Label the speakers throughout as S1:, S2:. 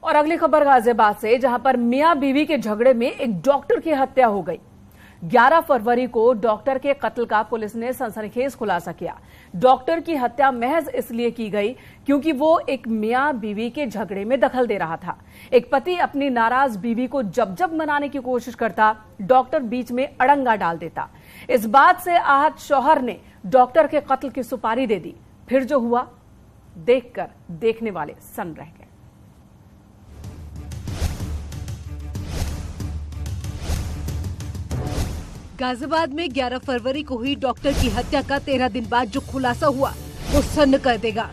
S1: और अगली खबर गाजियाबाद से, जहां पर मियां बीवी के झगड़े में एक डॉक्टर की हत्या हो गई। 11 फरवरी को डॉक्टर के कत्ल का पुलिस ने सनसनीखेज खुलासा किया। डॉक्टर की हत्या महज इसलिए की गई क्योंकि वो एक मियां बीवी के झगड़े में दखल दे रहा था। एक पति अपनी नाराज बीवी को जब जब मनाने की कोशिश करता, डॉक्टर बीच में अड़ंगा डाल देता। इस बात से आहत शौहर ने डॉक्टर के कत्ल की सुपारी दे दी। फिर जो हुआ देखकर देखने वाले सन्न रह गए।
S2: गाजियाबाद में 11 फरवरी को हुई डॉक्टर की हत्या का 13 दिन बाद जो खुलासा हुआ वो सन्न कर देगा।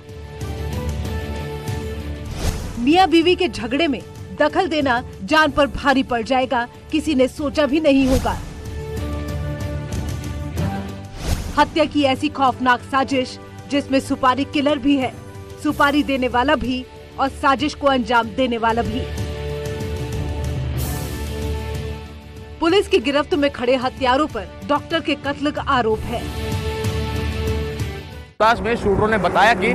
S2: मियां बीवी के झगड़े में दखल देना जान पर भारी पड़ जाएगा, किसी ने सोचा भी नहीं होगा। हत्या की ऐसी खौफनाक साजिश जिसमें सुपारी किलर भी है, सुपारी देने वाला भी और साजिश को अंजाम देने वाला भी। पुलिस की गिरफ्त में खड़े हत्यारों पर डॉक्टर के कत्ल का आरोप है।
S3: पास में शूटरों ने बताया कि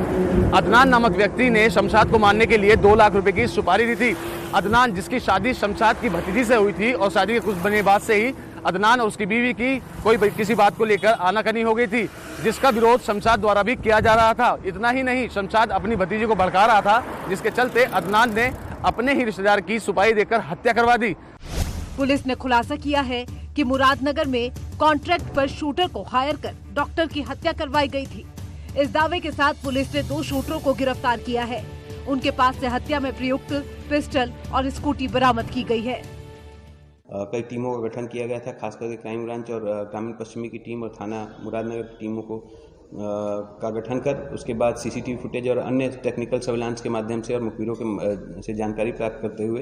S3: अदनान नामक व्यक्ति ने शमशाद को मारने के लिए 2 लाख रुपए की सुपारी दी थी। अदनान, जिसकी शादी शमशाद की भतीजी से हुई थी और शादी के कुछ महीने बाद से ही अदनान और उसकी बीवी की कोई किसी बात को लेकर आनाकानी हो गई थी, जिसका विरोध शमशाद द्वारा भी किया जा रहा था। इतना ही नहीं, शमशाद अपनी भतीजी को भड़का रहा था, जिसके चलते अदनान ने अपने ही रिश्तेदार की सुपारी देकर हत्या करवा दी।
S2: पुलिस ने खुलासा किया है कि मुरादनगर में कॉन्ट्रैक्ट पर शूटर को हायर कर डॉक्टर की हत्या करवाई गई थी। इस दावे के साथ पुलिस ने 2 शूटरों को गिरफ्तार किया है। उनके पास से हत्या में प्रयुक्त पिस्टल और स्कूटी बरामद की गई है।
S4: कई टीमों का गठन किया गया था, खासकर क्राइम ब्रांच और ग्रामीण पश्चिमी की टीम और थाना मुरादनगर की टीमों को का गठन कर उसके बाद सीसीटीवी फुटेज और अन्य टेक्निकल सर्विलांस के माध्यम से और मुखबिरों के से जानकारी प्राप्त करते हुए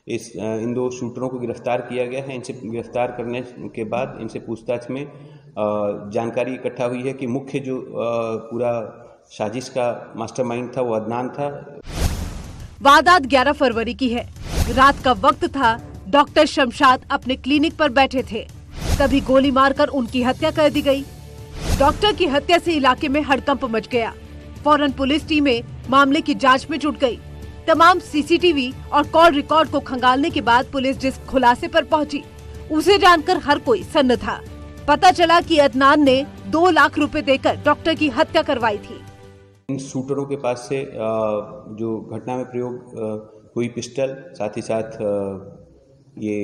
S4: इन 2 शूटरों को गिरफ्तार किया गया है। इनसे गिरफ्तार करने के बाद इनसे पूछताछ में जानकारी इकट्ठा हुई है कि मुख्य जो पूरा साजिश का मास्टरमाइंड था वो अदनान था।
S2: वारदात 11 फरवरी की है। रात का वक्त था। डॉक्टर शमशाद अपने क्लिनिक पर बैठे थे, तभी गोली मारकर उनकी हत्या कर दी गई। डॉक्टर की हत्या से इलाके में हड़कंप मच गया। फौरन पुलिस टीमें मामले की जांच में जुट गई। तमाम सीसीटीवी और कॉल रिकॉर्ड को खंगालने के बाद पुलिस जिस खुलासे पर पहुंची, उसे जानकर हर कोई सन्न था। पता चला कि अदनान ने 2 लाख रुपए देकर डॉक्टर की हत्या करवाई थी।
S4: इन शूटरों के पास से जो घटना में प्रयोग हुई पिस्टल, साथ ही साथ ये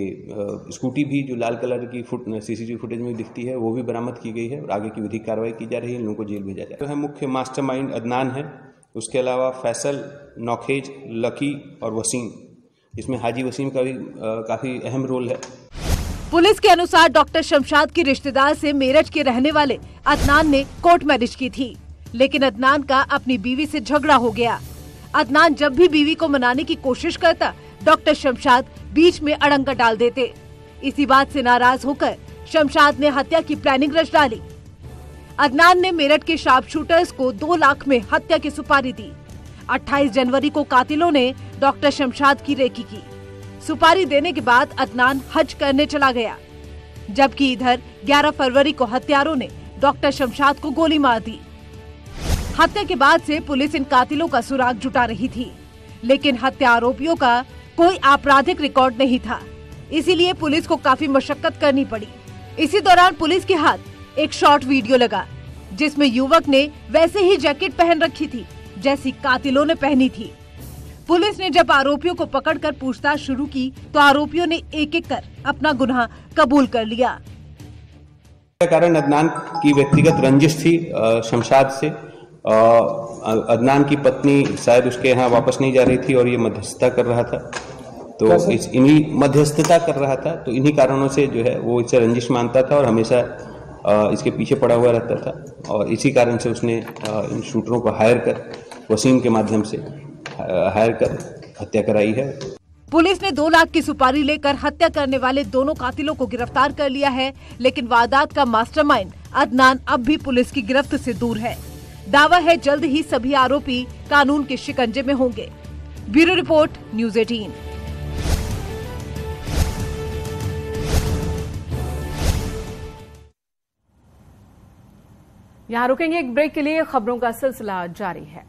S4: स्कूटी भी जो लाल कलर की सीसीटीवी फुटेज में दिखती है, वो भी बरामद की गई है और आगे की विधिक कार्रवाई की जा रही है। इन लोगों को जेल भेजा जाए। मुख्य मास्टरमाइंड अदनान है। उसके अलावा फैसल, नौखेज, लकी और वसीम, इसमें हाजी वसीम का भी काफी अहम रोल है।
S2: पुलिस के अनुसार डॉक्टर शमशाद के रिश्तेदार से मेरठ के रहने वाले अदनान ने कोर्ट मैरिज की थी, लेकिन अदनान का अपनी बीवी से झगड़ा हो गया। अदनान जब भी बीवी को मनाने की कोशिश करता, डॉक्टर शमशाद बीच में अड़ंगा डाल देते। इसी बात से नाराज होकर शमशाद ने हत्या की प्लानिंग रच डाली। अदनान ने मेरठ के शार्प शूटर्स को 2 लाख में हत्या की सुपारी दी। 28 जनवरी को कातिलों ने डॉक्टर शमशाद की रेकी की। सुपारी देने के बाद अदनान हज करने चला गया, जबकि इधर 11 फरवरी को हत्यारों ने डॉक्टर शमशाद को गोली मार दी। हत्या के बाद से पुलिस इन कातिलों का सुराग जुटा रही थी, लेकिन हत्या आरोपियों का कोई आपराधिक रिकॉर्ड नहीं था, इसीलिए पुलिस को काफी मशक्कत करनी पड़ी। इसी दौरान पुलिस के हाथ एक शॉर्ट वीडियो लगा, जिसमें युवक ने वैसे ही जैकेट पहन रखी थी जैसी कातिलों ने पहनी थी। पुलिस ने जब आरोपियों को पकड़कर पूछताछ शुरू की तो आरोपियों ने एक-एक कर अपना गुनाह कबूल कर लिया।
S4: कारण अदनान की व्यक्तिगत रंजिश थी शमशाद से। अदनान की पत्नी शायद उसके यहाँ वापस नहीं जा रही थी और ये मध्यस्थता कर रहा था, तो इन्हीं मध्यस्थता कर रहा था, तो इन्हीं कारणों से जो है वो इससे रंजिश मानता था और हमेशा इसके पीछे पड़ा हुआ रहता था। और इसी कारण से उसने इन शूटरों को हायर कर, वसीम के माध्यम से हायर कर हत्या कराई है।
S2: पुलिस ने 2 लाख की सुपारी लेकर हत्या करने वाले दोनों कातिलों को गिरफ्तार कर लिया है, लेकिन वारदात का मास्टरमाइंड अदनान अब भी पुलिस की गिरफ्त से दूर है। दावा है जल्द ही सभी आरोपी कानून के शिकंजे में होंगे। Bureau report, news 18।
S1: यहाँ रुकेंगे एक ब्रेक के लिए, खबरों का सिलसिला जारी है।